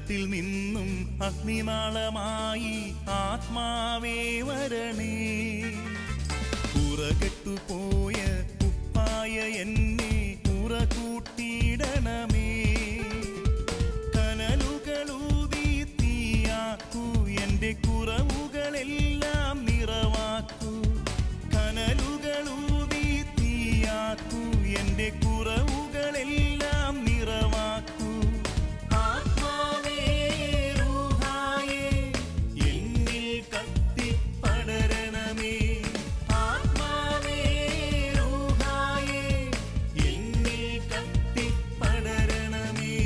സ്വർഗത്തിൽ നിന്നും അഗ്നിനാളമായി ആത്മാവേ വരണേ. പുറകെട്ടുപോയ ഉപ്പായ എന്നെ പുറകൂട്ടിയിടണമേ. കനലുകളൂതി തീയാക്കൂ, എൻ്റെ കുറവുകളെല്ലാം നിറവാക്കൂ. കനലുകളൂതി തീയാക്കൂ, എൻ്റെ കുറവുകളെല്ലാം നിറവാക്കൂ. ആത്മാവേ റൂഹായേ എന്നിൽ കത്തിപ്പടരണമേ. ആത്മാവേ റൂഹായേ എന്നിൽ കത്തിപ്പടരണമേ.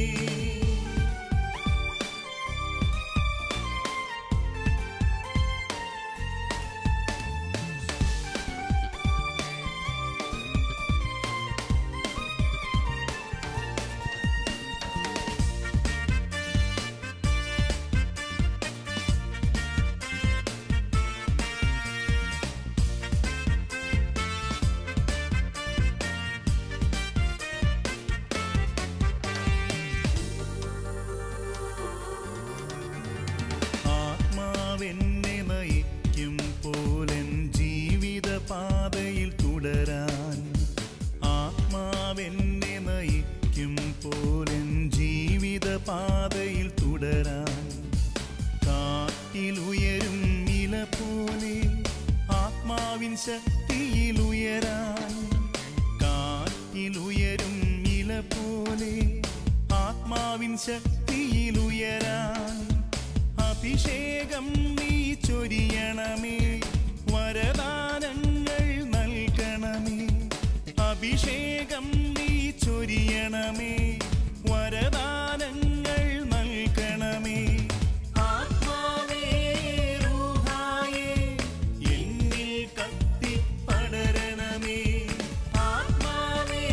ആത്മാവെന്നെ നയിക്കും പോലെൻ ജീവിത പാതയിൽ തുടരാൻ. ആത്മാവെന്നെ നയിക്കും പോലെൻ ജീവിത പാതയിൽ തുടരാൻ. കാറ്റിലുയരും ഇല പോലെ ആത്മാവിൻ ശക്തിയിലുയരാൻ. കാറ്റിലുയരും ഇല പോലെ ആത്മാവിൻ ശക്തിയിലുയരാൻ. അഭിഷേകം നീ ചൊരിയണമേ, വരദാനങ്ങൾ നൽകണമേ. അഭിഷേകം നീ ചൊരിയണമേ, വരദാനങ്ങൾ നൽകണമേ. ആത്മാവേ റൂഹായേ എന്നിൽ കത്തിപ്പടരണമേ. ആത്മാവേ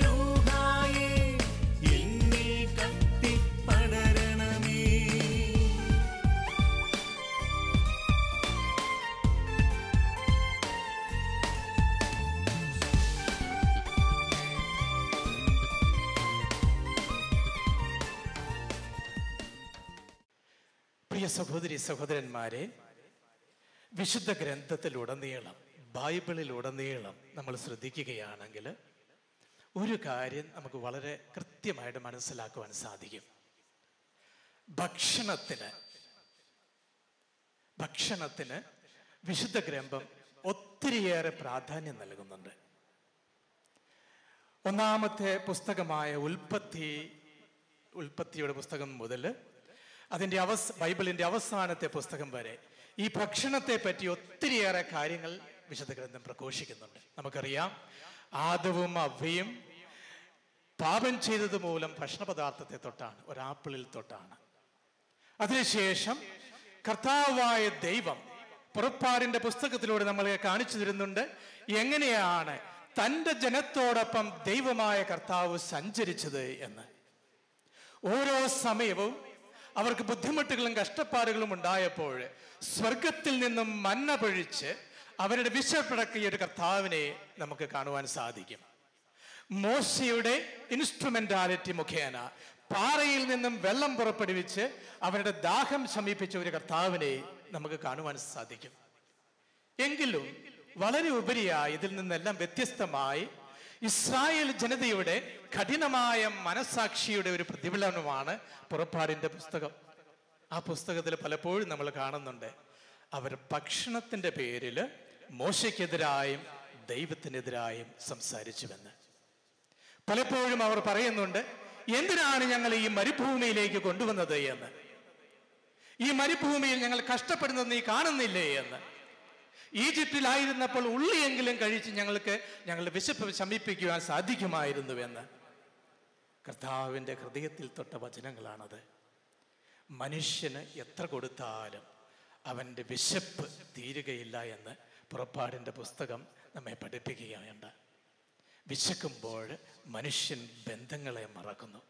റൂഹായേ എന്നിൽ കത്തിപ്പടരണമേ. പ്രിയ സഹോദരി സഹോദരന്മാരെ, വിശുദ്ധ ഗ്രന്ഥത്തിലുടനീളം, ബൈബിളിലുടനീളം നമ്മൾ ശ്രദ്ധിക്കുകയാണെങ്കിൽ ഒരു കാര്യം നമുക്ക് വളരെ കൃത്യമായിട്ട് മനസ്സിലാക്കുവാൻ സാധിക്കും. ഭക്ഷണത്തിന് വിശുദ്ധ ഗ്രന്ഥം ഒത്തിരിയേറെ പ്രാധാന്യം നൽകുന്നുണ്ട്. ഒന്നാമത്തെ പുസ്തകമായ ഉൽപ്പത്തിയുടെ പുസ്തകം മുതൽ അതിൻ്റെ ബൈബിളിൻ്റെ അവസാനത്തെ പുസ്തകം വരെ ഈ ഭക്ഷണത്തെ പറ്റി ഒത്തിരിയേറെ കാര്യങ്ങൾ വിശുദ്ധ ഗ്രന്ഥം പ്രഘോഷിക്കുന്നുണ്ട്. നമുക്കറിയാം, ആദവും അവ്വയും പാപം ചെയ്തത് മൂലം ഭക്ഷണപദാർത്ഥത്തെ തൊട്ടാണ്, ഒരാപ്പിളിൽ തൊട്ടാണ്. അതിനുശേഷം കർത്താവായ ദൈവം പുറപ്പാടിന്റെ പുസ്തകത്തിലൂടെ നമ്മളെ കാണിച്ചു തരുന്നുണ്ട് എങ്ങനെയാണ് തൻ്റെ ജനത്തോടൊപ്പം ദൈവമായ കർത്താവ് സഞ്ചരിച്ചത് എന്ന്. ഓരോ സമയവും അവർക്ക് ബുദ്ധിമുട്ടുകളും കഷ്ടപ്പാടുകളും ഉണ്ടായപ്പോൾ സ്വർഗത്തിൽ നിന്നും മന്ന പൊഴിച്ച് അവരുടെ വിശപ്പടക്കിയ ഒരു കർത്താവിനെ നമുക്ക് കാണുവാൻ സാധിക്കും. മോശയുടെ ഇൻസ്ട്രുമെന്റാലിറ്റി മുഖേന പാറയിൽ നിന്നും വെള്ളം പുറപ്പെടുവിച്ച് അവരുടെ ദാഹം ശമിപ്പിച്ച ഒരു കർത്താവിനെ നമുക്ക് കാണുവാൻ സാധിക്കും. എങ്കിലും വളരെ ഉപരിയായി ഇതിൽ നിന്നെല്ലാം വ്യത്യസ്തമായി ഇസ്രായേൽ ജനതയുടെ കഠിനമായ മനസാക്ഷിയുടെ ഒരു പ്രതിഫലനമാണ് പുറപ്പാടിന്റെ പുസ്തകം. ആ പുസ്തകത്തിൽ പലപ്പോഴും നമ്മൾ കാണുന്നുണ്ട് അവർ ഭക്ഷണത്തിന്റെ പേരിൽ മോശയ്ക്കെതിരായും ദൈവത്തിനെതിരായും സംസാരിച്ചുവെന്ന്. പലപ്പോഴും അവർ പറയുന്നുണ്ട്, എന്തിനാണ് ഞങ്ങൾ ഈ മരുഭൂമിയിലേക്ക് കൊണ്ടുവന്നത് എന്ന്. ഈ മരുഭൂമിയിൽ ഞങ്ങൾ കഷ്ടപ്പെടുന്നത് നീ കാണുന്നില്ലേ എന്ന്. ഈജിപ്തിലായിരുന്നപ്പോൾ ഉള്ളിയെങ്കിലും കഴിച്ച് ഞങ്ങളുടെ വിശപ്പ് ശമിപ്പിക്കുവാൻ സാധിക്കുമായിരുന്നുവെന്ന്. കർത്താവിൻ്റെ ഹൃദയത്തിൽ തൊട്ട വചനങ്ങളാണത്. മനുഷ്യന് എത്ര കൊടുത്താലും അവൻ്റെ വിശപ്പ് തീരുകയില്ല എന്ന് പുറപ്പാടിൻ്റെ പുസ്തകം നമ്മെ പഠിപ്പിക്കുകയുണ്ട്. വിശക്കുമ്പോൾ മനുഷ്യൻ ബന്ധങ്ങളെ മറക്കുന്നു,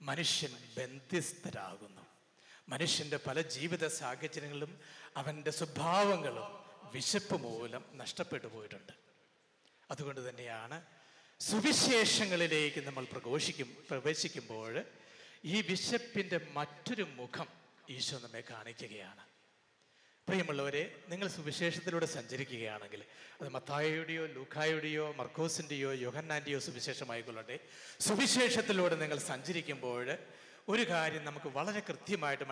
മനുഷ്യൻ ബന്ധിസ്ഥരാകുന്നു. മനുഷ്യൻ്റെ പല ജീവിത സാഹചര്യങ്ങളും അവൻ്റെ സ്വഭാവങ്ങളും വിശപ്പ് മൂലം നഷ്ടപ്പെട്ടു പോയിട്ടുണ്ട്. അതുകൊണ്ട് തന്നെയാണ് സുവിശേഷങ്ങളിലേക്ക് നമ്മൾ പ്രവേശിക്കുമ്പോൾ ഈ വിശപ്പിൻ്റെ മറ്റൊരു മുഖം ഈശോ നമ്മെ കാണിക്കുകയാണ്. പ്രിയമുള്ളവരെ, നിങ്ങൾ സുവിശേഷത്തിലൂടെ സഞ്ചരിക്കുകയാണെങ്കിൽ അത് മത്തായിയുടെയോ ലൂക്കായുടെയോ മർക്കോസിൻ്റെയോ യോഹന്നാൻ്റെയോ സുവിശേഷമായിക്കൊള്ളട്ടെ, സുവിശേഷത്തിലൂടെ നിങ്ങൾ സഞ്ചരിക്കുമ്പോൾ ഒരു കാര്യം നമുക്ക് വളരെ കൃത്യമായിട്ട്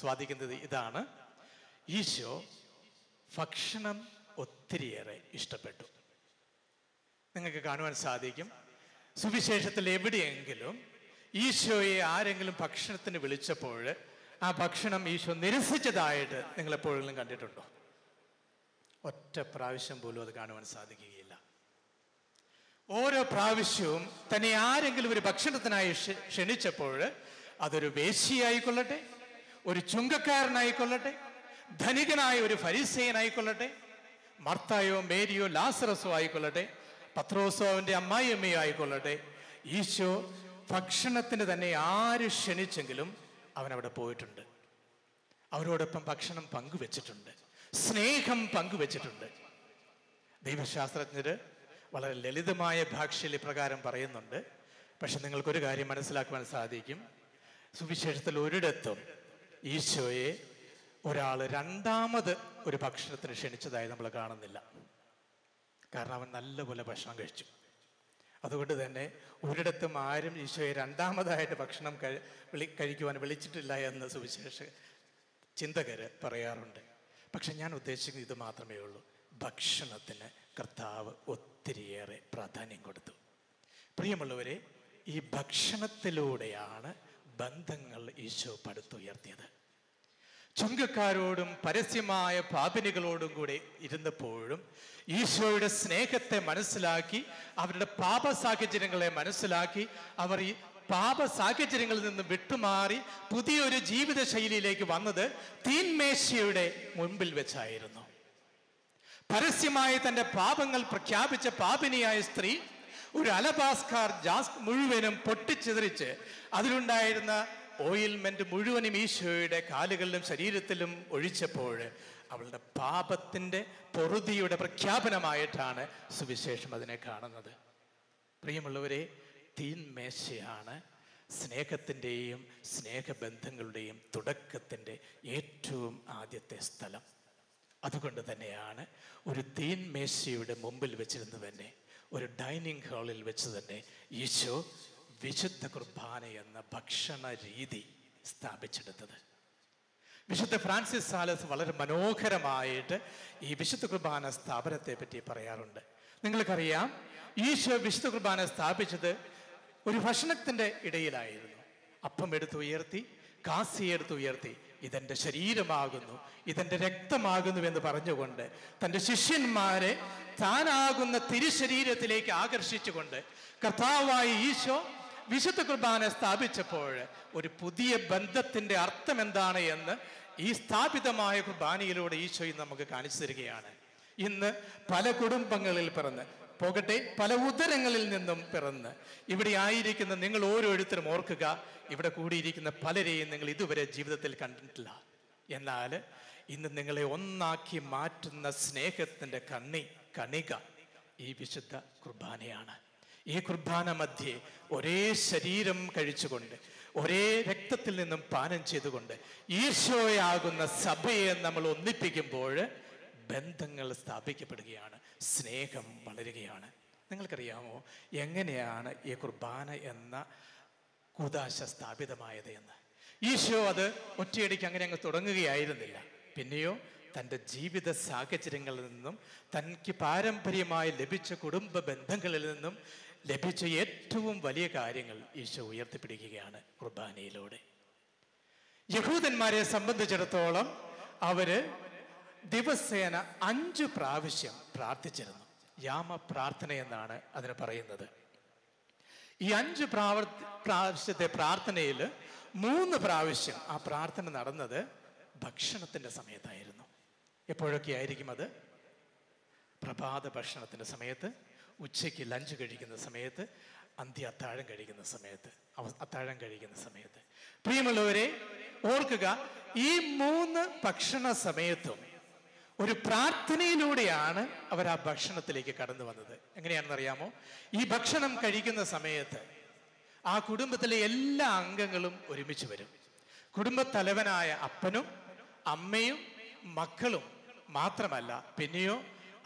സാധിക്കുന്നത് ഇതാണ്: ഈശോ ഭക്ഷണം ഒത്തിരിയേറെ ഇഷ്ടപ്പെട്ടു. നിങ്ങൾക്ക് കാണുവാൻ സാധിക്കും, സുവിശേഷത്തിൽ എവിടെയെങ്കിലും ഈശോയെ ആരെങ്കിലും ഭക്ഷണത്തിന് വിളിച്ചപ്പോൾ ആ ഭക്ഷണം ഈശോ നിരസിച്ചതായിട്ട് നിങ്ങൾ എപ്പോഴെങ്കിലും കണ്ടിട്ടുണ്ടോ? ഒറ്റ പ്രാവശ്യം പോലും അത് കാണുവാൻ സാധിക്കുകയില്ല. ഓരോ പ്രാവശ്യവും തന്നെ ആരെങ്കിലും ഒരു ഭക്ഷണത്തിനായി ക്ഷണിച്ചപ്പോൾ അതൊരു വേശ്യയായിക്കൊള്ളട്ടെ, ഒരു ചുങ്കക്കാരനായിക്കൊള്ളട്ടെ, ധനികനായ ഒരു ഫരിസേയനായിക്കൊള്ളട്ടെ, മർത്തായോ മേരിയോ ലാസറസോ ആയിക്കൊള്ളട്ടെ, പത്രോസോ അവൻ്റെ അമ്മായിയമ്മയോ ആയിക്കൊള്ളട്ടെ, ഈശോ ഭക്ഷണത്തിന് തന്നെ ആര് ക്ഷണിച്ചെങ്കിലും അവനവിടെ പോയിട്ടുണ്ട്. അവരോടൊപ്പം ഭക്ഷണം പങ്കുവെച്ചിട്ടുണ്ട്, സ്നേഹം പങ്കുവെച്ചിട്ടുണ്ട്. ദൈവശാസ്ത്രജ്ഞര് വളരെ ലളിതമായ ഭാഷയിൽ ഇപ്രകാരം പറയുന്നുണ്ട്. പക്ഷെ നിങ്ങൾക്കൊരു കാര്യം മനസ്സിലാക്കുവാൻ സാധിക്കും, സുവിശേഷത്തിൽ ഒരിടത്തും ഈശോയെ ഒരാൾ രണ്ടാമത് ഒരു ഭക്ഷണത്തിന് ക്ഷണിച്ചതായി നമ്മൾ കാണുന്നില്ല. കാരണം അവൻ നല്ലപോലെ ഭക്ഷണം കഴിച്ചു. അതുകൊണ്ട് തന്നെ ഒരിടത്തും ആരും ഈശോയെ രണ്ടാമതായിട്ട് ഭക്ഷണം കഴിക്കുവാൻ വിളിച്ചിട്ടില്ല എന്ന് സുവിശേഷ ചിന്തകര് പറയാറുണ്ട്. പക്ഷെ ഞാൻ ഉദ്ദേശിക്കുന്നത് ഇത് മാത്രമേ ഉള്ളൂ: ഭക്ഷണത്തിന് കർത്താവ് ഒത്തിരിയേറെ പ്രാധാന്യം കൊടുത്തു. പ്രിയമുള്ളവരെ, ഈ ഭക്ഷണത്തിലൂടെയാണ് ബന്ധങ്ങൾ ഈശോ പടുത്തുയർത്തിയത്. ചുങ്കക്കാരോടും പരസ്യമായ പാപിനികളോടും കൂടെ ഇരുന്നപ്പോഴും ഈശോയുടെ സ്നേഹത്തെ മനസ്സിലാക്കി, അവരുടെ പാപ സാഹചര്യങ്ങളെ മനസ്സിലാക്കി, അവർ ഈ പാപ സാഹചര്യങ്ങളിൽ നിന്ന് വിട്ടുമാറി പുതിയൊരു ജീവിത ശൈലിയിലേക്ക് വന്നത് തീന്മേശയുടെ മുൻപിൽ വെച്ചായിരുന്നു. പരസ്യമായി തന്റെ പാപങ്ങൾ പ്രഖ്യാപിച്ച പാപിനിയായ സ്ത്രീ ഒരു അലബാസ്കാർ ജാസ് മുഴുവനും പൊട്ടിച്ചിതറിച്ച് അതിലുണ്ടായിരുന്ന ഓയിൽമെന്റ് മുഴുവനും ഈശോയുടെ കാലുകളിലും ശരീരത്തിലും ഒഴിച്ചപ്പോൾ അവളുടെ പാപത്തിന്റെ പൊറുതിയുടെ പ്രഖ്യാപനമായിട്ടാണ് സുവിശേഷം അതിനെ കാണുന്നത്. പ്രിയമുള്ളവരെ, തീന്മേശയാണ് സ്നേഹത്തിൻ്റെയും സ്നേഹബന്ധങ്ങളുടെയും തുടക്കത്തിൻ്റെ ഏറ്റവും ആദ്യത്തെ സ്ഥലം. അതുകൊണ്ട് തന്നെയാണ് ഒരു തീന്മേശയുടെ മുമ്പിൽ വെച്ചിരുന്ന് തന്നെ, ഒരു ഡൈനിങ് ഹാളിൽ വെച്ച് തന്നെ ഈശോ വിശുദ്ധ കുർബാന എന്ന ഭക്ഷണ രീതി സ്ഥാപിച്ചെടുത്തത്. വിശുദ്ധ ഫ്രാൻസിസ് സാലസ് വളരെ മനോഹരമായിട്ട് ഈ വിശുദ്ധ കുർബാന സ്ഥാപനത്തെ പറ്റി പറയാറുണ്ട്. നിങ്ങൾക്കറിയാം, ഈശോ വിശുദ്ധ കുർബാന സ്ഥാപിച്ചത് ഒരു ഭക്ഷണത്തിൻ്റെ ഇടയിലായിരുന്നു. അപ്പം എടുത്തുയർത്തി, കാസി എടുത്തുയർത്തി, ഇതെൻ്റെ ശരീരമാകുന്നു, ഇതെൻ്റെ രക്തമാകുന്നു എന്ന് പറഞ്ഞുകൊണ്ട് തൻ്റെ ശിഷ്യന്മാരെ താനാകുന്ന തിരുശരീരത്തിലേക്ക് ആകർഷിച്ചുകൊണ്ട് കർത്താവായ ഈശോ വിശുദ്ധ കുർബാന സ്ഥാപിച്ചപ്പോൾ ഒരു പുതിയ ബന്ധത്തിന്റെ അർത്ഥം എന്താണ് എന്ന് ഈ സ്ഥാപിതമായ കുർബാനയിലൂടെ ഈശോ നമുക്ക് കാണിച്ചു തരികയാണ്. ഇന്ന് പല കുടുംബങ്ങളിൽ പിറന്ന് പോകട്ടെ, പല ഉദരങ്ങളിൽ നിന്നും പിറന്ന് ഇവിടെ ആയിരിക്കുന്ന നിങ്ങൾ ഓരോരുത്തരും ഓർക്കുക, ഇവിടെ കൂടിയിരിക്കുന്ന പലരെയും നിങ്ങൾ ഇതുവരെ ജീവിതത്തിൽ കണ്ടിട്ടില്ല. എന്നാൽ ഇന്ന് നിങ്ങളെ ഒന്നാക്കി മാറ്റുന്ന സ്നേഹത്തിന്റെ കണിക ഈ വിശുദ്ധ കുർബാനയാണ്. ഈ കുർബാന മധ്യേ ഒരേ ശരീരം കഴിച്ചുകൊണ്ട്, ഒരേ രക്തത്തിൽ നിന്നും പാനം ചെയ്തുകൊണ്ട് ഈശോയാകുന്ന സഭയെ നമ്മൾ ഒന്നിപ്പിക്കുമ്പോൾ ബന്ധങ്ങൾ സ്ഥാപിക്കപ്പെടുകയാണ്, സ്നേഹം വളരുകയാണ്. നിങ്ങൾക്കറിയാമോ എങ്ങനെയാണ് ഈ കുർബാന എന്ന കൂദാശ സ്ഥാപിതമായത് എന്ന്? ഈശോ അത് ഒറ്റയടിക്ക് അങ്ങനെ അങ്ങ് തുടങ്ങുകയായിരുന്നില്ല. പിന്നെയോ തൻ്റെ ജീവിത സാഹചര്യങ്ങളിൽ നിന്നും തനിക്ക് പാരമ്പര്യമായി ലഭിച്ച കുടുംബ ബന്ധങ്ങളിൽ നിന്നും ലഭിച്ച ഏറ്റവും വലിയ കാര്യങ്ങൾ ഈശോ ഉയർത്തിപ്പിടിക്കുകയാണ് കുർബാനയിലൂടെ. യഹൂദന്മാരെ സംബന്ധിച്ചിടത്തോളം അവര് ദിവസേന 5 പ്രാവശ്യം പ്രാർത്ഥിച്ചിരുന്നു. യാമ പ്രാർത്ഥന എന്നാണ് അതിന് പറയുന്നത്. ഈ 5 പ്രാവശ്യത്തെ പ്രാർത്ഥനയിൽ 3 പ്രാവശ്യം ആ പ്രാർത്ഥന നടന്നത് ഭക്ഷണത്തിന്റെ സമയത്തായിരുന്നു. എപ്പോഴൊക്കെ ആയിരിക്കും അത്? പ്രഭാത ഭക്ഷണത്തിന്റെ സമയത്ത്, ഉച്ചയ്ക്ക് ലഞ്ച് കഴിക്കുന്ന സമയത്ത്, അന്ത്യ അത്താഴം കഴിക്കുന്ന സമയത്ത്, അത്താഴം കഴിക്കുന്ന സമയത്ത്. പ്രിയമുള്ളവരെ, ഓർക്കുക, ഈ 3 ഭക്ഷണ സമയത്തും ഒരു പ്രാർത്ഥനയിലൂടെയാണ് അവർ ആ ഭക്ഷണത്തിലേക്ക് കടന്നു വന്നത്. എങ്ങനെയാണെന്ന് അറിയാമോ? ഈ ഭക്ഷണം കഴിക്കുന്ന സമയത്ത് ആ കുടുംബത്തിലെ എല്ലാ അംഗങ്ങളും ഒരുമിച്ച് വരും. കുടുംബത്തലവനായ അപ്പനും അമ്മയും മക്കളും മാത്രമല്ല, പിന്നെയോ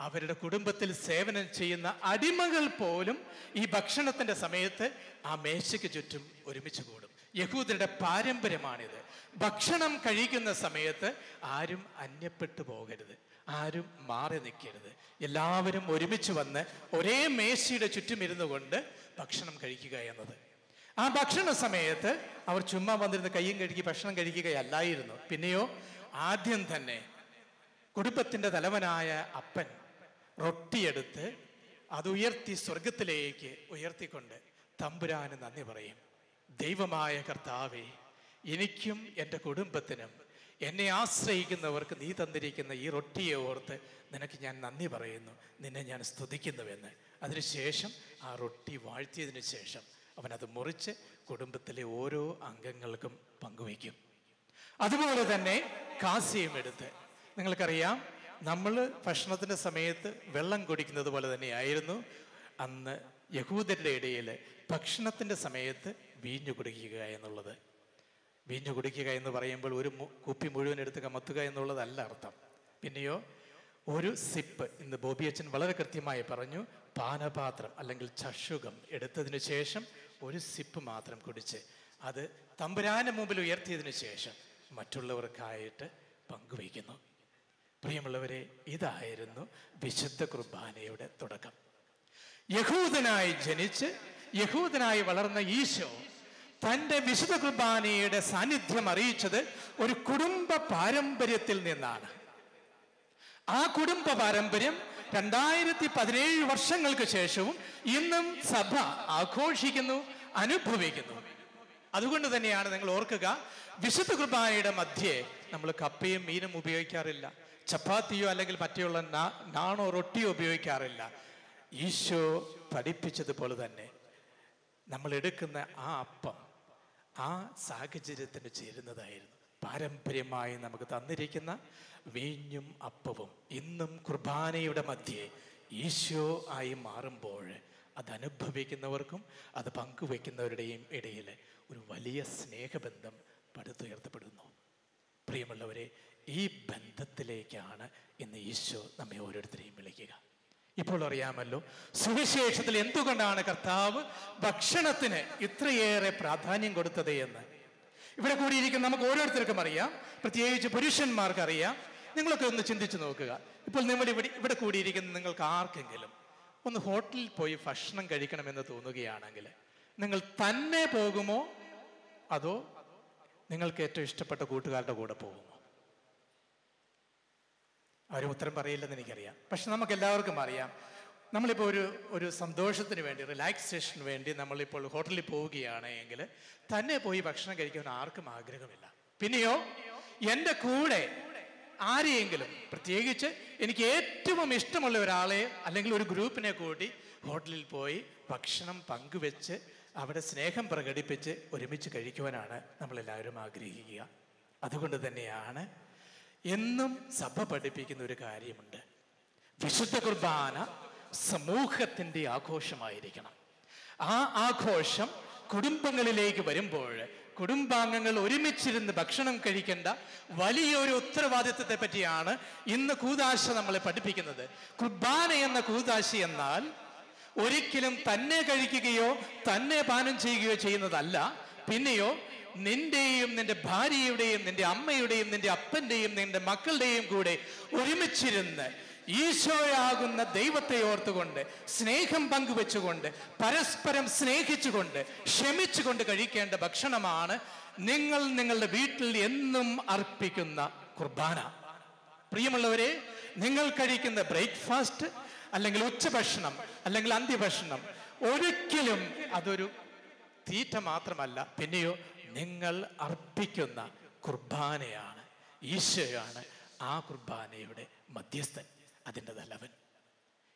അവരുടെ കുടുംബത്തിൽ സേവനം ചെയ്യുന്ന അടിമകൾ പോലും ഈ ഭക്ഷണത്തിന്റെ സമയത്ത് ആ മേശയ്ക്ക് ചുറ്റും ഒരുമിച്ച് കൂടും. യഹൂദരുടെ പാരമ്പര്യമാണിത്. ഭക്ഷണം കഴിക്കുന്ന സമയത്ത് ആരും അന്യപ്പെട്ടു പോകരുത്, ആരും മാറി നിൽക്കരുത്. എല്ലാവരും ഒരുമിച്ച് വന്ന് ഒരേ മേശയുടെ ചുറ്റും ഇരുന്നു കൊണ്ട് ഭക്ഷണം കഴിക്കുക എന്നത്. ആ ഭക്ഷണ സമയത്ത് അവർ ചുമ്മാ വന്നിരുന്ന് കയ്യും കഴുകി ഭക്ഷണം കഴിക്കുകയല്ലായിരുന്നു. പിന്നെയോ ആദ്യം തന്നെ കുടുംബത്തിന്റെ തലവനായ അപ്പൻ റൊട്ടിയെടുത്ത് അത് ഉയർത്തി സ്വർഗത്തിലേക്ക് ഉയർത്തിക്കൊണ്ട് തമ്പുരാന് നന്ദി പറയും. ദൈവമായ കർത്താവേ, എനിക്കും എൻ്റെ കുടുംബത്തിനും എന്നെ ആശ്രയിക്കുന്നവർക്ക് നീ തന്നിരിക്കുന്ന ഈ റൊട്ടിയെ ഓർത്ത് നിനക്ക് ഞാൻ നന്ദി പറയുന്നു, നിന്നെ ഞാൻ സ്തുതിക്കുന്നുവെന്ന്. അതിനുശേഷം ആ റൊട്ടി വാഴ്ത്തിയതിനു ശേഷം അവനത് മുറിച്ച് കുടുംബത്തിലെ ഓരോ അംഗങ്ങൾക്കും പങ്കുവയ്ക്കും. അതുപോലെ തന്നെ കാസ്യം എടുത്ത്, നിങ്ങൾക്കറിയാം, നമ്മൾ ഭക്ഷണത്തിൻ്റെ സമയത്ത് വെള്ളം കുടിക്കുന്നത് പോലെ തന്നെയായിരുന്നു അന്ന് യഹൂദരുടെ ഇടയിൽ ഭക്ഷണത്തിൻ്റെ സമയത്ത് വീഞ്ഞു കുടിക്കുക എന്നുള്ളത്. വീഞ്ഞു കുടിക്കുക എന്ന് പറയുമ്പോൾ ഒരു കുപ്പി മുഴുവൻ എടുത്ത് കമത്തുക എന്നുള്ളതല്ല അർത്ഥം. പിന്നെയോ ഒരു സിപ്പ്, ഇന്ന് ബോബി അച്ഛൻ വളരെ കൃത്യമായി പറഞ്ഞു, പാനപാത്രം അല്ലെങ്കിൽ ചഷുകം എടുത്തതിന് ശേഷം ഒരു സിപ്പ് മാത്രം കുടിച്ച് അത് തമ്പുരാന്റെ മുമ്പിൽ ഉയർത്തിയതിനു ശേഷം മറ്റുള്ളവർക്കായിട്ട് പങ്കുവയ്ക്കുന്നു. പ്രിയമുള്ളവരെ, ഇതായിരുന്നു വിശുദ്ധ കുർബാനയുടെ തുടക്കം. യഹൂദനായി ജനിച്ച് യഹൂദനായി വളർന്ന ഈശോ തൻ്റെ വിശുദ്ധ കുർബാനയുടെ സാന്നിധ്യം അറിയിച്ചത് ഒരു കുടുംബ പാരമ്പര്യത്തിൽ നിന്നാണ്. ആ കുടുംബ പാരമ്പര്യം 2017 വർഷങ്ങൾക്ക് ശേഷവും ഇന്നും സഭ ആഘോഷിക്കുന്നു, അനുഭവിക്കുന്നു. അതുകൊണ്ട് തന്നെയാണ് നിങ്ങൾ ഓർക്കുക, വിശുദ്ധ കുർബാനയുടെ മധ്യേ നമ്മൾ കപ്പയും മീനും ഉപയോഗിക്കാറില്ല, ചപ്പാത്തിയോ അല്ലെങ്കിൽ മറ്റുള്ള നാണോ റൊട്ടിയോ ഉപയോഗിക്കാറില്ല. ഈശോ പഠിപ്പിച്ചതുപോലെ തന്നെ നമ്മൾ എടുക്കുന്ന ആ അപ്പം ആ സാഹചര്യത്തിന് ചേരുന്നതായിരുന്നു. പാരമ്പര്യമായി നമുക്ക് തന്നിരിക്കുന്ന വീഞ്ഞും അപ്പവും ഇന്നും കുർബാനയുടെ മധ്യേ ഈശോ ആയി മാറുമ്പോൾ അത് അനുഭവിക്കുന്നവർക്കും അത് പങ്കുവെക്കുന്നവരുടെയും ഇടയിൽ ഒരു വലിയ സ്നേഹബന്ധം പടുത്തുയർത്തപ്പെടുന്നു. പ്രിയമുള്ളവരെ, ഈ ബന്ധത്തിലേക്കാണ് ഇന്ന് ഈശോ നമ്മെ ഓരോരുത്തരെയും വിളിക്കുക. ഇപ്പോൾ അറിയാമല്ലോ സുവിശേഷത്തിൽ എന്തുകൊണ്ടാണ് കർത്താവ് ഭക്ഷണത്തിന് ഇത്രയേറെ പ്രാധാന്യം കൊടുത്തത് എന്ന്. ഇവിടെ കൂടിയിരിക്കുന്ന നമുക്ക് ഓരോരുത്തർക്കും അറിയാം, പ്രത്യേകിച്ച് പുരുഷന്മാർക്ക് അറിയാം. നിങ്ങളൊക്കെ ഒന്ന് ചിന്തിച്ചു നോക്കുക. ഇപ്പോൾ ഇവിടെ കൂടിയിരിക്കുന്ന നിങ്ങൾക്ക് ആർക്കെങ്കിലും ഒന്ന് ഹോട്ടലിൽ പോയി ഭക്ഷണം കഴിക്കണമെന്ന് തോന്നുകയാണെങ്കിൽ നിങ്ങൾ തന്നെ പോകുമോ അതോ നിങ്ങൾക്ക് ഏറ്റവും ഇഷ്ടപ്പെട്ട കൂട്ടുകാരുടെ കൂടെ പോകുമോ? ആരും ഉത്തരം പറയില്ലെന്ന് എനിക്കറിയാം. പക്ഷെ നമുക്ക് എല്ലാവർക്കും അറിയാം, നമ്മളിപ്പോൾ ഒരു സന്തോഷത്തിന് വേണ്ടി, റിലാക്സേഷന് വേണ്ടി നമ്മളിപ്പോൾ ഹോട്ടലിൽ പോവുകയാണ് എങ്കിൽ തന്നെ പോയി ഭക്ഷണം കഴിക്കാൻ ആർക്കും ആഗ്രഹമില്ല. പിന്നെയോ എൻ്റെ കൂടെ ആരെയെങ്കിലും, പ്രത്യേകിച്ച് എനിക്ക് ഏറ്റവും ഇഷ്ടമുള്ള ഒരാളെ അല്ലെങ്കിൽ ഒരു ഗ്രൂപ്പിനെ കൂട്ടി ഹോട്ടലിൽ പോയി ഭക്ഷണം പങ്കുവെച്ച് അവിടെ സ്നേഹം പ്രകടിപ്പിച്ച് ഒരുമിച്ച് കഴിക്കുവാനാണ് നമ്മളെല്ലാവരും ആഗ്രഹിക്കുക. അതുകൊണ്ട് തന്നെയാണ് എന്നും സഭ പഠിപ്പിക്കുന്ന ഒരു കാര്യമുണ്ട്, വിശുദ്ധ കുർബാന സമൂഹത്തിൻ്റെ ആഘോഷമായിരിക്കണം. ആ ആഘോഷം കുടുംബങ്ങളിലേക്ക് വരുമ്പോൾ കുടുംബാംഗങ്ങൾ ഒരുമിച്ചിരുന്ന് ഭക്ഷണം കഴിക്കേണ്ട വലിയൊരു ഉത്തരവാദിത്വത്തെ പറ്റിയാണ് ഇന്ന് കൂദാശ നമ്മളെ പഠിപ്പിക്കുന്നത്. കുർബാന എന്ന കൂദാശ എന്നാൽ ഒരിക്കലും തന്നെ കഴിക്കുകയോ തന്നെ പാനം ചെയ്യുകയോ ചെയ്യുന്നതല്ല. പിന്നെയോ നിന്റെയും നിന്റെ ഭാര്യയുടെയും നിന്റെ അമ്മയുടെയും നിന്റെ അപ്പന്റെയും നിന്റെ മക്കളുടെയും കൂടെ ഒരുമിച്ചിരുന്ന് ഈശോയാകുന്ന ദൈവത്തെ ഓർത്തുകൊണ്ട് സ്നേഹം പങ്കുവെച്ചുകൊണ്ട് പരസ്പരം സ്നേഹിച്ചുകൊണ്ട് ക്ഷമിച്ചുകൊണ്ട് കഴിക്കേണ്ട ഭക്ഷണമാണ് നിങ്ങൾ നിങ്ങളുടെ വീട്ടിൽ എന്നും അർപ്പിക്കുന്ന കുർബാന. പ്രിയമുള്ളവരെ, നിങ്ങൾ കഴിക്കുന്ന ബ്രേക്ക്ഫാസ്റ്റ് അല്ലെങ്കിൽ ഉച്ചഭക്ഷണം അല്ലെങ്കിൽ അന്ത്യഭക്ഷണം ഒരിക്കലും അതൊരു തീറ്റ മാത്രമല്ല, പിന്നെയോ നിങ്ങൾ അർപ്പിക്കുന്ന കുർബാനയാണ്. ഈശോയാണ് ആ കുർബാനയുടെ മധ്യസ്ഥൻ, അതിൻ്റെ തലവൻ.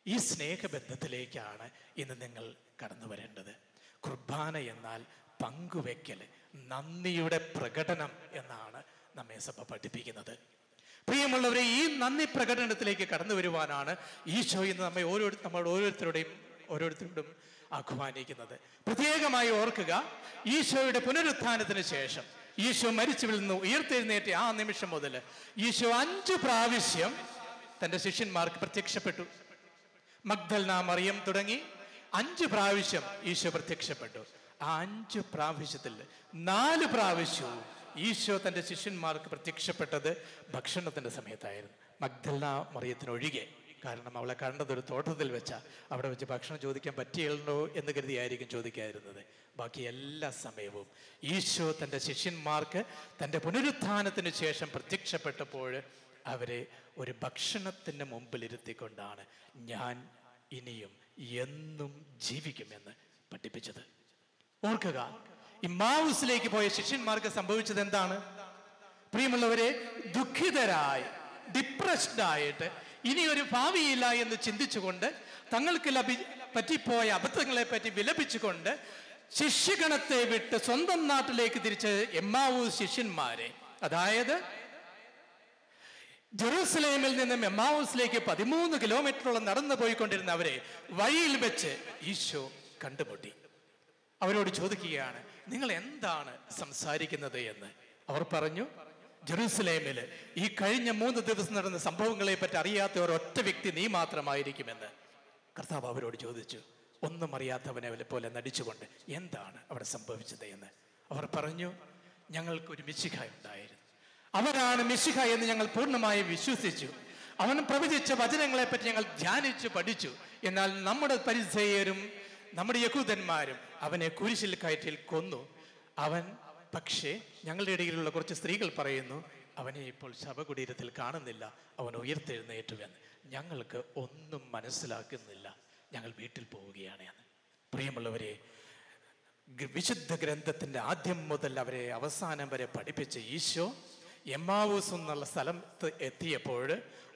ഈ സ്നേഹബന്ധത്തിലേക്കാണ് ഇന്ന് നിങ്ങൾ കടന്നു വരേണ്ടത്. കുർബാന എന്നാൽ പങ്കുവെക്കൽ, നന്ദിയുടെ പ്രകടനം എന്നാണ് നമ്മെ സഭ പഠിപ്പിക്കുന്നത്. പ്രിയമുള്ളവരെ, ഈ നന്ദി പ്രകടനത്തിലേക്ക് കടന്നു വരുവാനാണ് ഈശോ ഇന്ന് നമ്മൾ ഓരോരുത്തരുടെയും ഓരോരുത്തരോടും ആഹ്വാനിക്കുന്നത്. പ്രത്യേകമായി ഓർക്കുക, ഈശോയുടെ പുനരുത്ഥാനത്തിന് ശേഷം, ഈശോ മരിച്ചവരിൽ നിന്ന് ഉയർത്തെഴുന്നേറ്റ ആ നിമിഷം മുതൽ ഈശോ 5 പ്രാവശ്യം തൻ്റെ ശിഷ്യന്മാർക്ക് പ്രത്യക്ഷപ്പെട്ടു. മഗ്ദലന മറിയം തുടങ്ങി 5 പ്രാവശ്യം ഈശോ പ്രത്യക്ഷപ്പെട്ടു. ആ 5 പ്രാവശ്യത്തിൽ 4 പ്രാവശ്യവും ഈശോ തൻ്റെ ശിഷ്യന്മാർക്ക് പ്രത്യക്ഷപ്പെട്ടത് ഭക്ഷണത്തിൻ്റെ സമയത്തായിരുന്നു. മഗ്ദലന മറിയത്തിനൊഴികെ. കാരണം അവളെ കണ്ടത് ഒരു തോട്ടത്തിൽ വെച്ചാൽ അവിടെ വെച്ച് ഭക്ഷണം ചോദിക്കാൻ പറ്റിയല്ലോ എന്ന് കരുതിയായിരിക്കും ചോദിക്കാതിരുന്നത്. ബാക്കി എല്ലാ സമയവും ഈശോ തൻ്റെ ശിഷ്യന്മാർക്ക് തൻ്റെ പുനരുത്ഥാനത്തിന് ശേഷം പ്രത്യക്ഷപ്പെട്ടപ്പോൾ അവരെ ഒരു ഭക്ഷണത്തിന് മുമ്പിലിരുത്തിക്കൊണ്ടാണ് ഞാൻ ഇനിയും എന്നും ജീവിക്കുമെന്ന് പഠിപ്പിച്ചത്. ഓർക്കുക, ഇമ്മാവുസിലേക്ക് പോയ ശിഷ്യന്മാർക്ക് സംഭവിച്ചത് എന്താണ്? പ്രിയമുള്ളവരെ, ദുഃഖിതരായി, ഡിപ്രസ്ഡ് ആയിട്ട് ഇനി ഒരു ഭാവിയില്ല എന്ന് ചിന്തിച്ചുകൊണ്ട് തങ്ങൾക്ക് പറ്റിപ്പോയ അബദ്ധങ്ങളെ പറ്റി വിലപിച്ചുകൊണ്ട് ശിഷ്യഗണത്തെ വിട്ട് സ്വന്തം നാട്ടിലേക്ക് തിരിച്ച് എമ്മാവൂസ് ശിഷ്യന്മാരെ, അതായത് ജെറൂസലേമിൽ നിന്നും എമ്മാവൂസിലേക്ക് 13 കിലോമീറ്ററോളം നടന്നു പോയിക്കൊണ്ടിരുന്നവരെ വഴിയിൽ വെച്ച് ഈശോ കണ്ടുമുട്ടി. അവരോട് ചോദിക്കുകയാണ്, നിങ്ങൾ എന്താണ് സംസാരിക്കുന്നത് എന്ന്. അവർ പറഞ്ഞു, ജെറൂസലേമില് ഈ കഴിഞ്ഞ 3 ദിവസം നടന്ന സംഭവങ്ങളെ പറ്റി അറിയാത്ത ഒരൊറ്റ വ്യക്തി നീ മാത്രമായിരിക്കുമെന്ന്. കർത്താവ് അവരോട് ചോദിച്ചു, ഒന്നും അറിയാത്തവനെ പോലെ നടിച്ചുകൊണ്ട്, എന്താണ് അവിടെ സംഭവിച്ചത് എന്ന്. അവർ പറഞ്ഞു, ഞങ്ങൾക്കൊരു മിശിഹ ഉണ്ടായിരുന്നു, അവനാണ് മിശിഹ എന്ന് ഞങ്ങൾ പൂർണ്ണമായി വിശ്വസിച്ചു. അവൻ പ്രവചിച്ച വചനങ്ങളെ പറ്റി ഞങ്ങൾ ധ്യാനിച്ചു പഠിച്ചു. എന്നാൽ നമ്മുടെ പരിസയരും നമ്മുടെ യഹൂദന്മാരും അവനെ കുരിശിൽ കയറ്റിൽ കൊന്നു. പക്ഷേ ഞങ്ങളുടെ ഇടയിലുള്ള കുറച്ച് സ്ത്രീകൾ പറയുന്നു, അവനെ ഇപ്പോൾ ശവകുടീരത്തിൽ കാണുന്നില്ല, അവൻ ഉയർത്തെഴുന്നേറ്റുവെന്ന്. ഞങ്ങൾക്ക് ഒന്നും മനസ്സിലാക്കുന്നില്ല, ഞങ്ങൾ വീട്ടിൽ പോവുകയാണ് എന്ന്. പ്രിയമുള്ളവരെ, വിശുദ്ധ ഗ്രന്ഥത്തിന്റെ ആദ്യം മുതൽ അവരെ അവസാനം വരെ പഠിപ്പിച്ച ഈശോ എമ്മാവൂസ് എന്നുള്ള സ്ഥലത്ത് എത്തിയപ്പോൾ,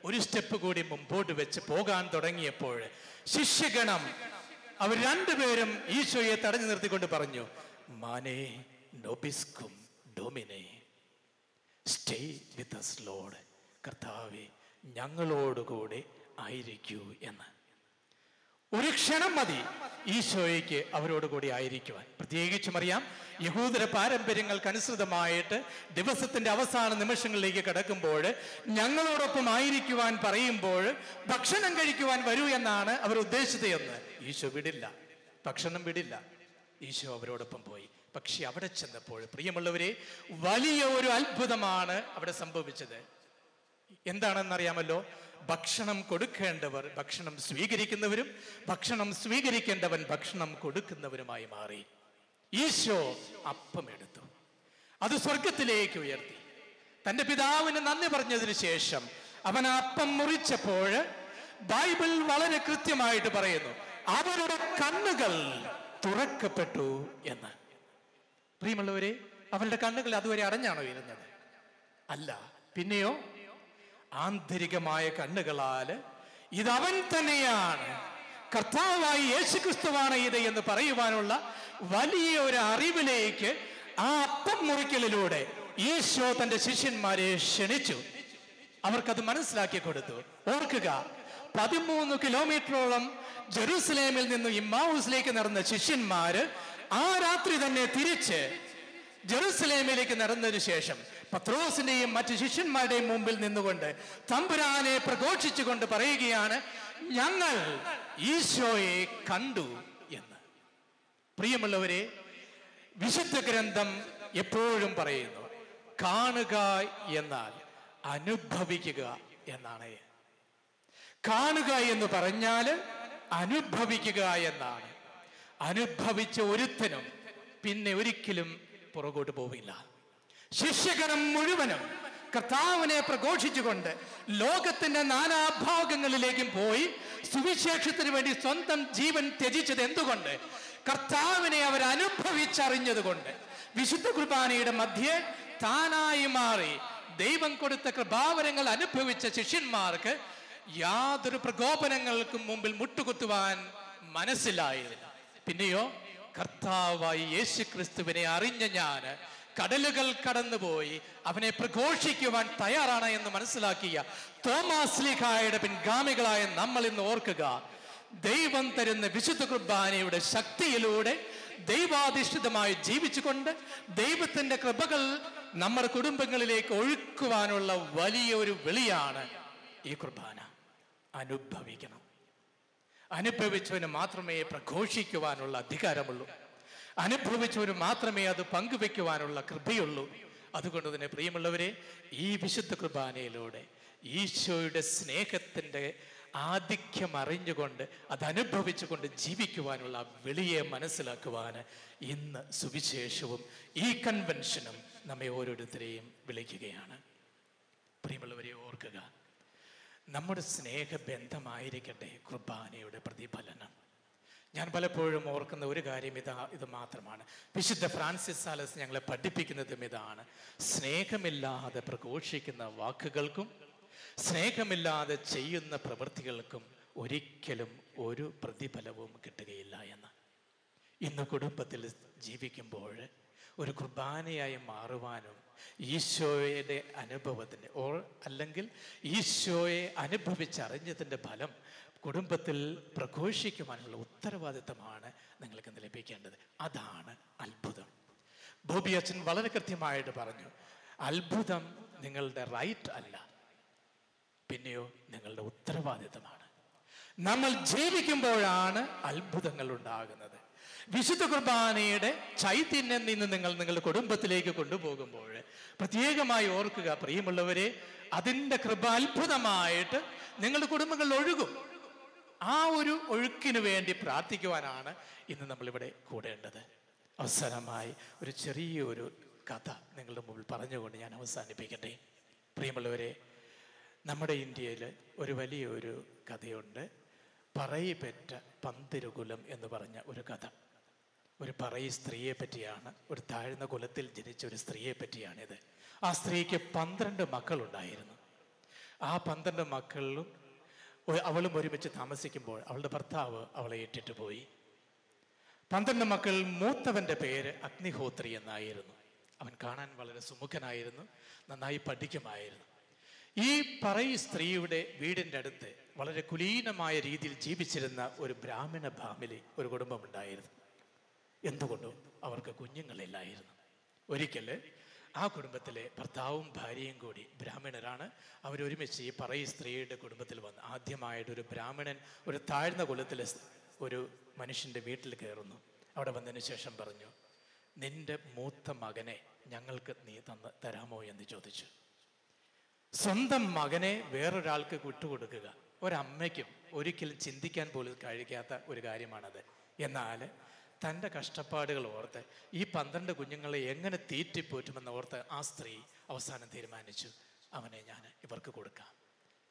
ഒരു സ്റ്റെപ്പ് കൂടി മുമ്പോട്ട് വെച്ച് പോകാൻ തുടങ്ങിയപ്പോൾ ശിഷ്യഗണം അവർ 2 പേരും ഈശോയെ തടഞ്ഞു നിർത്തിക്കൊണ്ട് പറഞ്ഞു, മാനേ നോബിസ്കും ഡോമിനെ, സ്റ്റേ വിത്ത് us ലോർഡ്. കർത്താവേ, ഞങ്ങളോടുകൂടെ ആയിരിക്കൂ എന്ന്. ഒരു ക്ഷണം മതി ഈശോയ്ക്ക് അവരോടുകൂടി ആയിരിക്കുവാൻ. പ്രത്യേകിച്ചും അറിയാം, യഹൂദര പാരമ്പര്യങ്ങൾക്കനുസൃതമായിട്ട് ദിവസത്തിന്റെ അവസാന നിമിഷങ്ങളിലേക്ക് കടക്കുമ്പോൾ ഞങ്ങളോടൊപ്പം ആയിരിക്കുവാൻ പറയുമ്പോൾ ഭക്ഷണം കഴിക്കുവാൻ വരൂ എന്നാണ് അവർ ഉദ്ദേശിച്ചത് എന്ന്. ഈശോ വിടില്ല, ഭക്ഷണം വിടില്ല. ഈശോ അവരോടൊപ്പം പോയി. പക്ഷെ അവിടെ ചെന്നപ്പോൾ പ്രിയമുള്ളവരെ, വലിയ ഒരു അത്ഭുതമാണ് അവിടെ സംഭവിച്ചത്. എന്താണെന്നറിയാമല്ലോ? ഭക്ഷണം കൊടുക്കേണ്ടവർ ഭക്ഷണം സ്വീകരിക്കുന്നവരും ഭക്ഷണം സ്വീകരിക്കേണ്ടവൻ ഭക്ഷണം കൊടുക്കുന്നവരുമായി മാറി. ഈശോ അപ്പമെടുത്തു, അത് സ്വർഗത്തിലേക്ക് ഉയർത്തി. തന്റെ പിതാവിന് നന്ദി പറഞ്ഞതിന് ശേഷം അവൻ അപ്പം മുറിച്ചപ്പോൾ ബൈബിൾ വളരെ കൃത്യമായിട്ട് പറയുന്നു, അവരുടെ കണ്ണുകൾ തുറക്കപ്പെട്ടു എന്ന്. പ്രിയമുള്ളവരെ, അവരുടെ കണ്ണുകൾ അതുവരെ അടഞ്ഞാണോ ഇരുന്നത്? അല്ല, പിന്നെയോ ആന്തരികമായ കണ്ണുകളാൽ ഇതവൻ തന്നെയാണ്, കർത്താവായി യേശുക്രിസ്തുവാണ് ഇത് എന്ന് പറയുവാനുള്ള വലിയ ഒരു അറിവിലേക്ക് ആ അപ്പം മുറിക്കലിലൂടെ ഈശോ തന്റെ ശിഷ്യന്മാരെ ക്ഷണിച്ചു. അവർക്കത് മനസ്സിലാക്കി കൊടുത്തു. ഓർക്കുക, 13 കിലോമീറ്ററോളം ജെറൂസലേമിൽ നിന്നും ഇമ്മാവൂസിലേക്ക് നടന്ന ശിഷ്യന്മാര് ആ രാത്രി തന്നെ തിരിച്ച് ജെറൂസലേമിലേക്ക് നടന്നതിന് ശേഷം പത്രോസിന്റെയും മറ്റു ശിഷ്യന്മാരുടെയും മുമ്പിൽ നിന്നുകൊണ്ട് തമ്പുരാനെ പ്രഘോഷിച്ചുകൊണ്ട് പറയുകയാണ്, ഞങ്ങൾ ഈശോയെ കണ്ടു എന്ന്. പ്രിയമുള്ളവരെ, വിശുദ്ധ ഗ്രന്ഥം എപ്പോഴും പറയുന്നു, കാണുക എന്നാൽ അനുഭവിക്കുക എന്നാണ്. കാണുക എന്ന് പറഞ്ഞാൽ അനുഭവിക്കുക എന്നാണ്. അനുഭവിച്ച ഒരുത്തനും പിന്നെ ഒരിക്കലും പുറകോട്ട് പോവില്ല. ശിഷ്യഗണം മുഴുവനും കർത്താവിനെ പ്രഘോഷിച്ചുകൊണ്ട് ലോകത്തിന്റെ നാനാഭാഗങ്ങളിലേക്കും പോയി സുവിശേഷത്തിന് വേണ്ടി സ്വന്തം ജീവൻ ത്യജിച്ചത് എന്തുകൊണ്ട്? കർത്താവിനെ അവർ അനുഭവിച്ചറിഞ്ഞത് കൊണ്ട്. വിശുദ്ധ കുർബാനയുടെ മധ്യേ താനായി മാറി ദൈവം കൊടുത്ത കൃപാവരങ്ങൾ അനുഭവിച്ച ശിഷ്യന്മാർക്ക് യാതൊരു പ്രകോപനങ്ങൾക്കും മുമ്പിൽ മുട്ടുകുത്തുവാൻ മനസ്സിലായിരുന്നില്ല. പിന്നെയോ കർത്താവായി യേശുക്രിസ്തുവിനെ അറിഞ്ഞ ഞാൻ കടലുകൾ കടന്നുപോയി അവനെ പ്രഘോഷിക്കുവാൻ തയ്യാറാണ് എന്ന് മനസ്സിലാക്കിയ തോമാസ് ലീഹായുടെ പിൻഗാമികളായ നമ്മൾ ഇന്ന് ഓർക്കുക, ദൈവം തരുന്ന വിശുദ്ധ കുർബാനയുടെ ശക്തിയിലൂടെ ദൈവാധിഷ്ഠിതമായി ജീവിച്ചുകൊണ്ട് ദൈവത്തിന്റെ കൃപകൾ നമ്മുടെ കുടുംബങ്ങളിലേക്ക് ഒഴുക്കുവാനുള്ള വലിയൊരു വിളിയാണ് ഈ കുർബാന. അനുഭവിക്കണം. അനുഭവിച്ചവന് മാത്രമേ പ്രഘോഷിക്കുവാനുള്ള അധികാരമുള്ളൂ. അനുഭവിച്ചവന് മാത്രമേ അത് പങ്കുവെക്കുവാനുള്ള കൃപയുള്ളൂ. അതുകൊണ്ട് തന്നെ പ്രിയമുള്ളവരെ, ഈ വിശുദ്ധ കുർബാനയിലൂടെ ഈശോയുടെ സ്നേഹത്തിൻ്റെ ആധിക്യം അറിഞ്ഞുകൊണ്ട് അതനുഭവിച്ചുകൊണ്ട് ജീവിക്കുവാനുള്ള വിളിയെ മനസ്സിലാക്കുവാൻ ഇന്ന് സുവിശേഷവും ഈ കൺവെൻഷനും നമ്മെ ഓരോരുത്തരെയും വിളിക്കുകയാണ്. പ്രിയമുള്ളവരെ, ഓർക്കുക, നമ്മുടെ സ്നേഹബന്ധമായിരിക്കട്ടെ കുർബാനയുടെ പ്രതിഫലനം. ഞാൻ പലപ്പോഴും ഓർക്കുന്ന ഒരു കാര്യം ഇത് മാത്രമാണ്. വിശുദ്ധ ഫ്രാൻസിസ് സാലസ് ഞങ്ങളെ പഠിപ്പിക്കുന്നതും ഇതാണ്: സ്നേഹമില്ലാതെ പ്രഘോഷിക്കുന്ന വാക്കുകൾക്കും സ്നേഹമില്ലാതെ ചെയ്യുന്ന പ്രവൃത്തികൾക്കും ഒരിക്കലും ഒരു പ്രതിഫലവും കിട്ടുകയില്ല എന്ന്. ഇന്ന് കുടുംബത്തിൽ ജീവിക്കുമ്പോൾ ഒരു കുർബാനയായി മാറുവാനും ഈശോയുടെ അനുഭവത്തിൻ്റെ അല്ലെങ്കിൽ ഈശോയെ അനുഭവിച്ചറിഞ്ഞതിൻ്റെ ഫലം കുടുംബത്തിൽ പ്രഘോഷിക്കുവാനുള്ള ഉത്തരവാദിത്തമാണ് നിങ്ങൾക്ക് ലഭിക്കേണ്ടത്. അതാണ് അത്ഭുതം. ബോബി അച്ഛൻ വളരെ കൃത്യമായിട്ട് പറഞ്ഞു, അത്ഭുതം നിങ്ങളുടെ റൈറ്റ് അല്ല, പിന്നെയോ നിങ്ങളുടെ ഉത്തരവാദിത്തമാണ്. നമ്മൾ ജീവിക്കുമ്പോഴാണ് അത്ഭുതങ്ങൾ ഉണ്ടാകുന്നത്. വിശുദ്ധ കുർബാനയുടെ ചൈതന്യം നിങ്ങളുടെ കുടുംബത്തിലേക്ക് കൊണ്ടുപോകുമ്പോൾ പ്രത്യേകമായി ഓർക്കുക പ്രിയമുള്ളവരെ, അതിൻ്റെ കൃപ അത്ഭുതമായിട്ട് നിങ്ങളുടെ കുടുംബങ്ങളിൽ ഒഴുകും. ആ ഒരു ഒഴുക്കിന് വേണ്ടി പ്രാർത്ഥിക്കുവാനാണ് ഇന്ന് നമ്മളിവിടെ കൂടേണ്ടത്. അവസാനമായി ഒരു ചെറിയൊരു കഥ നിങ്ങളുടെ മുമ്പിൽ പറഞ്ഞുകൊണ്ട് ഞാൻ അവസാനിപ്പിക്കട്ടെ. പ്രിയമുള്ളവരെ, നമ്മുടെ ഇന്ത്യയിൽ ഒരു വലിയൊരു കഥയുണ്ട്. പറയിപെറ്റ പന്തിരുകുലം എന്ന് പറഞ്ഞ ഒരു കഥ. ഒരു പറയി സ്ത്രീയെ പറ്റിയാണ്, ഒരു താഴ്ന്ന കുലത്തിൽ ജനിച്ച ഒരു സ്ത്രീയെ പറ്റിയാണിത്. ആ സ്ത്രീക്ക് 12 മക്കളുണ്ടായിരുന്നു. ആ 12 മക്കളിലും അവളും ഒരുമിച്ച് താമസിക്കുമ്പോൾ അവളുടെ ഭർത്താവ് അവളെ ഇട്ടിട്ട് പോയി. 12 മക്കളിൽ മൂത്തവൻ്റെ പേര് അഗ്നിഹോത്രി എന്നായിരുന്നു. അവൻ കാണാൻ വളരെ സുമുഖനായിരുന്നു, നന്നായി പഠിക്കുമായിരുന്നു. ഈ പറയി സ്ത്രീയുടെ വീടിൻ്റെ അടുത്ത് വളരെ കുലീനമായ രീതിയിൽ ജീവിച്ചിരുന്ന ഒരു ബ്രാഹ്മണ ഫാമിലി, ഒരു കുടുംബമുണ്ടായിരുന്നു. എന്തുകൊണ്ടും അവർക്ക് കുഞ്ഞുങ്ങളില്ലായിരുന്നു. ഒരിക്കൽ ആ കുടുംബത്തിലെ ഭർത്താവും ഭാര്യയും കൂടി ബ്രാഹ്മണരാണ്. അവരൊരുമിച്ച് ഈ പറയി സ്ത്രീയുടെ കുടുംബത്തിൽ വന്ന് ആദ്യമായിട്ട് ഒരു ബ്രാഹ്മണൻ ഒരു താഴ്ന്ന കുലത്തിലെ ഒരു മനുഷ്യൻ്റെ വീട്ടിൽ കയറുന്നു. അവിടെ വന്നതിന് ശേഷം പറഞ്ഞു, നിന്റെ മൂത്ത മകനെ ഞങ്ങൾക്ക് നീ തരാമോ എന്ന് ചോദിച്ചു. സ്വന്തം മകനെ വേറൊരാൾക്ക് വിട്ടുകൊടുക്കുക ഒരമ്മയ്ക്കും ഒരിക്കലും ചിന്തിക്കാൻ പോലും കഴിയാത്ത ഒരു കാര്യമാണത്. എന്നാൽ തൻ്റെ കഷ്ടപ്പാടുകൾ ഓർത്ത് ഈ 12 കുഞ്ഞുങ്ങളെ എങ്ങനെ തീറ്റിപ്പോറ്റുമെന്ന് ഓർത്ത് ആ സ്ത്രീ അവസാനം തീരുമാനിച്ചു, അവനെ ഞാൻ ഇവർക്ക് കൊടുക്കാം,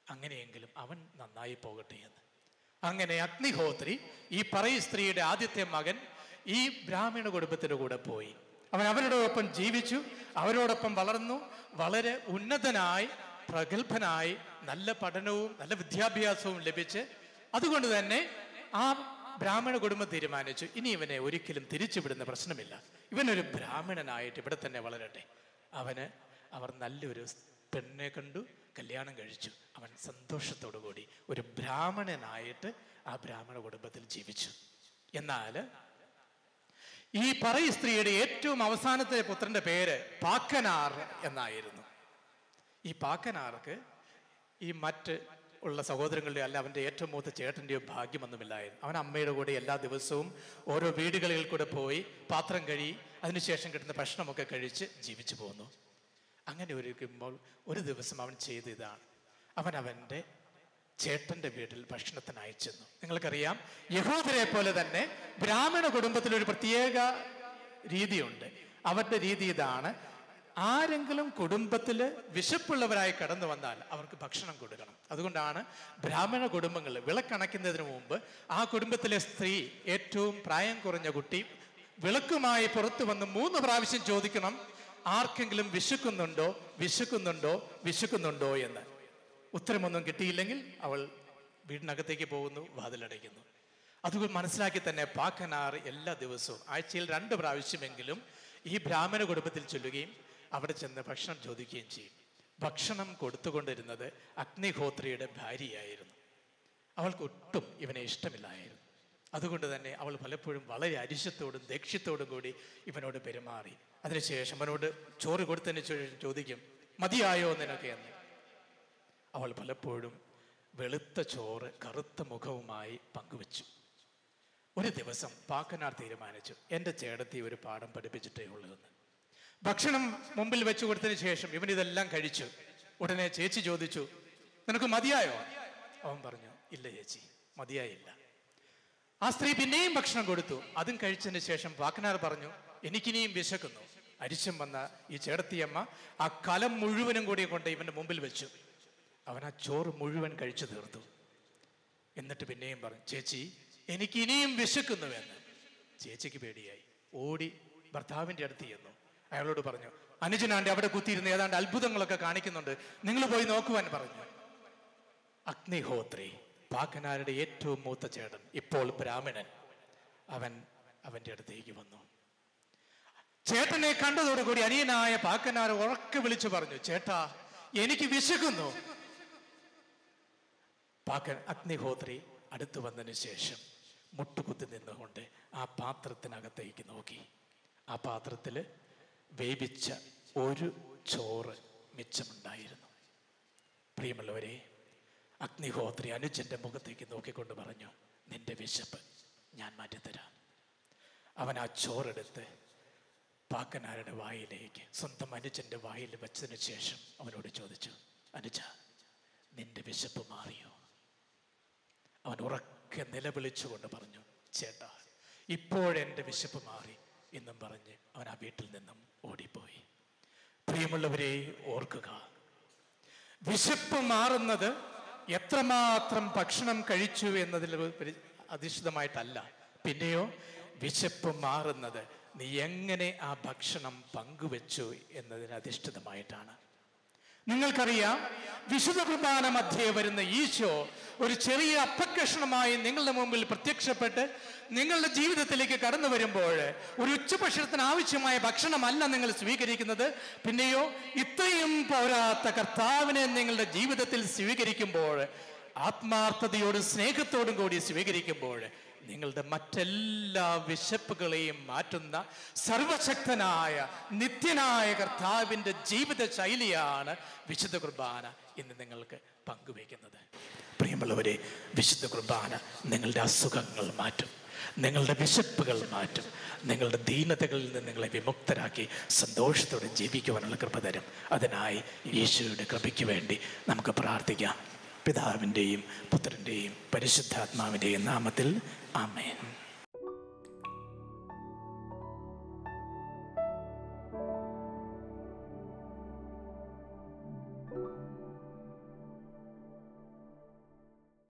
അങ്ങനെയെങ്കിലും അവൻ നന്നായി പോകട്ടെ എന്ന്. അങ്ങനെ അഗ്നിഹോത്രി ഈ പറയി സ്ത്രീയുടെ ആദ്യത്തെ മകൻ ഈ ബ്രാഹ്മണ കുടുംബത്തിൻ്റെ കൂടെ പോയി. അവൻ അവരോടൊപ്പം ജീവിച്ചു, അവരോടൊപ്പം വളർന്നു, വളരെ ഉന്നതനായി പ്രഗത്ഭനായി നല്ല പഠനവും നല്ല വിദ്യാഭ്യാസവും ലഭിച്ച്. അതുകൊണ്ട് തന്നെ ആ ബ്രാഹ്മണ കുടുംബം തീരുമാനിച്ചു, ഇനി ഇവനെ ഒരിക്കലും തിരിച്ചുവിടുന്ന പ്രശ്നമില്ല, ഇവനൊരു ബ്രാഹ്മണനായിട്ട് ഇവിടെ തന്നെ വളരട്ടെ. അവർ നല്ലൊരു പെണ്ണിനെ കണ്ടു, കല്യാണം കഴിച്ചു. അവൻ സന്തോഷത്തോടു കൂടി ഒരു ബ്രാഹ്മണനായിട്ട് ആ ബ്രാഹ്മണ കുടുംബത്തിൽ ജീവിച്ചു. എന്നാൽ ഈ പറയി സ്ത്രീയുടെ ഏറ്റവും അവസാനത്തെ പുത്രന്റെ പേര് പാക്കനാർ എന്നായിരുന്നു. ഈ പാക്കനാർക്ക് ഈ മറ്റ് ഉള്ള സഹോദരങ്ങളുടെ അല്ല അവൻ്റെ ഏറ്റവും മൂത്ത ചേട്ടൻ്റെയോ ഭാഗ്യമൊന്നുമില്ലായിരുന്നു. അവൻ അമ്മയുടെ കൂടെ എല്ലാ ദിവസവും ഓരോ വീടുകളിൽ കൂടെ പോയി പാത്രം കഴുകി അതിനുശേഷം കിട്ടുന്ന ഭക്ഷണമൊക്കെ കഴിച്ച് ജീവിച്ചു പോന്നു. അങ്ങനെ ഒരുക്കുമ്പോൾ ഒരു ദിവസം അവൻ ചെയ്ത ഇതാണ്, അവൻ്റെ ചേട്ടൻ്റെ വീട്ടിൽ ഭക്ഷണത്തിന് അയച്ചെന്നു. നിങ്ങൾക്കറിയാം, യഹൂദരെ പോലെ തന്നെ ബ്രാഹ്മണ കുടുംബത്തിലൊരു പ്രത്യേക രീതിയുണ്ട്. അവരുടെ രീതി ഇതാണ്, ആരെങ്കിലും കുടുംബത്തിൽ വിശപ്പുള്ളവരായി കടന്നു വന്നാൽ അവർക്ക് ഭക്ഷണം കൊടുക്കണം. അതുകൊണ്ടാണ് ബ്രാഹ്മണ കുടുംബങ്ങൾ വിളക്കണയ്ക്കുന്നതിന് മുമ്പ് ആ കുടുംബത്തിലെ സ്ത്രീ, ഏറ്റവും പ്രായം കുറഞ്ഞ കുട്ടി, വിളക്കുമായി പുറത്തു വന്ന് 3 പ്രാവശ്യം ചോദിക്കണം, ആർക്കെങ്കിലും വിശക്കുന്നുണ്ടോ വിശക്കുന്നുണ്ടോ വിശക്കുന്നുണ്ടോ എന്ന്. ഉത്തരമൊന്നും കിട്ടിയില്ലെങ്കിൽ അവൾ വീടിനകത്തേക്ക് പോകുന്നു, വാതിലടയ്ക്കുന്നു. അതുകൊണ്ട് മനസ്സിലാക്കി തന്നെ പാക്കനാർ എല്ലാ ദിവസവും ആഴ്ചയിൽ 2 പ്രാവശ്യമെങ്കിലും ഈ ബ്രാഹ്മണ കുടുംബത്തിൽ ചൊല്ലുകയും അവിടെ ചെന്ന് ഭക്ഷണം ചോദിക്കുകയും ചെയ്യും. ഭക്ഷണം കൊടുത്തുകൊണ്ടിരുന്നത് അഗ്നിഹോത്രിയുടെ ഭാര്യയായിരുന്നു. അവൾക്ക് ഒട്ടും ഇവനെ ഇഷ്ടമില്ലായിരുന്നു. അതുകൊണ്ട് തന്നെ അവൾ പലപ്പോഴും വളരെ അരിശത്തോടും ദേഷ്യത്തോടും കൂടി ഇവനോട് പെരുമാറി. അതിനുശേഷം അവനോട് ചോറ് കൊടുത്തതിന് ശേഷം ചോദിക്കും, മതിയായോ നിനക്ക് എന്ന്. അവൾ പലപ്പോഴും വെളുത്ത ചോറ് കറുത്ത മുഖവുമായി പങ്കുവച്ചു. ഒരു ദിവസം പാക്കനാർ തീരുമാനിച്ചു, എൻ്റെ ചേട്ടത്തി ഒരു പാഠം പഠിപ്പിച്ചിട്ടേ ഉള്ളൂ എന്ന്. ഭക്ഷണം മുമ്പിൽ വെച്ചു കൊടുത്തതിന് ശേഷം ഇവൻ ഇതെല്ലാം കഴിച്ചു. ഉടനെ ചേച്ചി ചോദിച്ചു, നിനക്ക് മതിയായോ? അവൻ പറഞ്ഞു, ഇല്ല ചേച്ചി, മതിയായില്ല. ആ സ്ത്രീ പിന്നെയും ഭക്ഷണം കൊടുത്തു. അതും കഴിച്ചതിന് ശേഷം പാക്കനാർ പറഞ്ഞു, എനിക്കിനിയും വിശക്കുന്നു. അരിശം വന്ന ഈ ചേട്ടത്തിയമ്മ ആ കലം മുഴുവനും കൂടി കൊണ്ട് ഇവന്റെ മുമ്പിൽ വെച്ചു. അവൻ ആ ചോറ് മുഴുവൻ കഴിച്ചു തീർത്തു. എന്നിട്ട് പിന്നെയും പറഞ്ഞു, ചേച്ചി എനിക്ക് ഇനിയും വിശക്കുന്നുവെന്ന്. ചേച്ചിക്ക് പേടിയായി. ഓടി ഭർത്താവിൻ്റെ അടുത്ത് ചെന്നു. അയാളോട് പറഞ്ഞു, അനുജനാണ്ട് അവിടെ കുത്തിയിരുന്ന് ഏതാണ്ട് അത്ഭുതങ്ങളൊക്കെ കാണിക്കുന്നുണ്ട്, നിങ്ങൾ പോയി നോക്കുവാൻ പറഞ്ഞു. അഗ്നിഹോത്രി, പാക്കനാരുടെ ഏറ്റവും മൂത്ത ചേട്ടൻ, ഇപ്പോൾ ബ്രാഹ്മണൻ, അവന്റെ അടുത്തേക്ക് വന്നു. ചേട്ടനെ കണ്ടതോടുകൂടി അനിയനായ പാക്കനാർ ഉറക്കെ വിളിച്ചു പറഞ്ഞു, ചേട്ടാ എനിക്ക് വിശക്കുന്നു. അഗ്നിഹോത്രി അടുത്തു വന്നതിന് ശേഷം മുട്ടുകുത്തി നിന്നുകൊണ്ട് ആ പാത്രത്തിനകത്തേക്ക് നോക്കി. ആ പാത്രത്തിൽ വേവിച്ച ഒരു ചോറ് മിച്ചമുണ്ടായിരുന്നു. പ്രിയമുള്ളവരെ, അഗ്നിഹോത്രി അനുജന്റെ മുഖത്തേക്ക് നോക്കിക്കൊണ്ട് പറഞ്ഞു, നിന്റെ വിശപ്പ് ഞാൻ മാറ്റിത്തരാം. അവൻ ആ ചോറെടുത്ത് പാക്കനാരുടെ വായിലേക്ക്, സ്വന്തം അനുജന്റെ വായിൽ വെച്ചതിന് ശേഷം അവനോട് ചോദിച്ചു, അനുജ നിന്റെ വിശപ്പ് മാറിയോ? അവൻ ഉറക്കെ നിലവിളിച്ചുകൊണ്ട് പറഞ്ഞു, ചേട്ടാ ഇപ്പോഴെൻ്റെ വിശപ്പ് മാറി എന്നും പറഞ്ഞ് അവൻ ആ വീട്ടിൽ നിന്നും ഓടിപ്പോയി. പ്രിയമുള്ളവരെ, ഓർക്കുക, വിശപ്പ് മാറുന്നത് എത്രമാത്രം ഭക്ഷണം കഴിച്ചു എന്നതിൽ അധിഷ്ഠിതമായിട്ടല്ല, പിന്നെയോ വിശപ്പ് മാറുന്നത് നീ എങ്ങനെ ആ ഭക്ഷണം പങ്കുവെച്ചു എന്നതിന് അധിഷ്ഠിതമായിട്ടാണ്. നിങ്ങൾക്കറിയാം, വിശുദ്ധ കുർബാന മധ്യേ വരുന്ന ഈശോ ഒരു ചെറിയ അപ്പക്കഷണമായി നിങ്ങളുടെ മുമ്പിൽ പ്രത്യക്ഷപ്പെട്ട് നിങ്ങളുടെ ജീവിതത്തിലേക്ക് കടന്നു വരുമ്പോൾ ഒരു ഉച്ചഭക്ഷണത്തിന് ആവശ്യമായ ഭക്ഷണമല്ല നിങ്ങൾ സ്വീകരിക്കുന്നത്, പിന്നെയോ ഇത്രയും പോരാത്ത കർത്താവിനെ നിങ്ങളുടെ ജീവിതത്തിൽ സ്വീകരിക്കുമ്പോൾ, ആത്മാർത്ഥതയോടും സ്നേഹത്തോടും കൂടി സ്വീകരിക്കുമ്പോൾ, നിങ്ങളുടെ മറ്റെല്ലാ വിശപ്പുകളെയും മാറ്റുന്ന സർവശക്തനായ നിത്യനായ കർത്താവിൻ്റെ ജീവിത ശൈലിയാണ് വിശുദ്ധ കുർബാന ഇന്ന് നിങ്ങൾക്ക് പങ്കുവയ്ക്കുന്നത്. പ്രിയമുള്ളവരെ, വിശുദ്ധ കുർബാന നിങ്ങളുടെ അസുഖങ്ങൾ മാറ്റും, നിങ്ങളുടെ വിശപ്പുകൾ മാറ്റും, നിങ്ങളുടെ ദീനതകളിൽ നിന്ന് നിങ്ങളെ വിമുക്തരാക്കി സന്തോഷത്തോടെ ജീവിക്കുവാനുള്ള കൃപ തരും. അതിനായി യേശുവിൻ്റെ കൃപയ്ക്ക് വേണ്ടി നമുക്ക് പ്രാർത്ഥിക്കാം. പിതാവിൻ്റെയും പുത്രൻ്റെയും പരിശുദ്ധാത്മാവിൻ്റെയും നാമത്തിൽ ആമേൻ.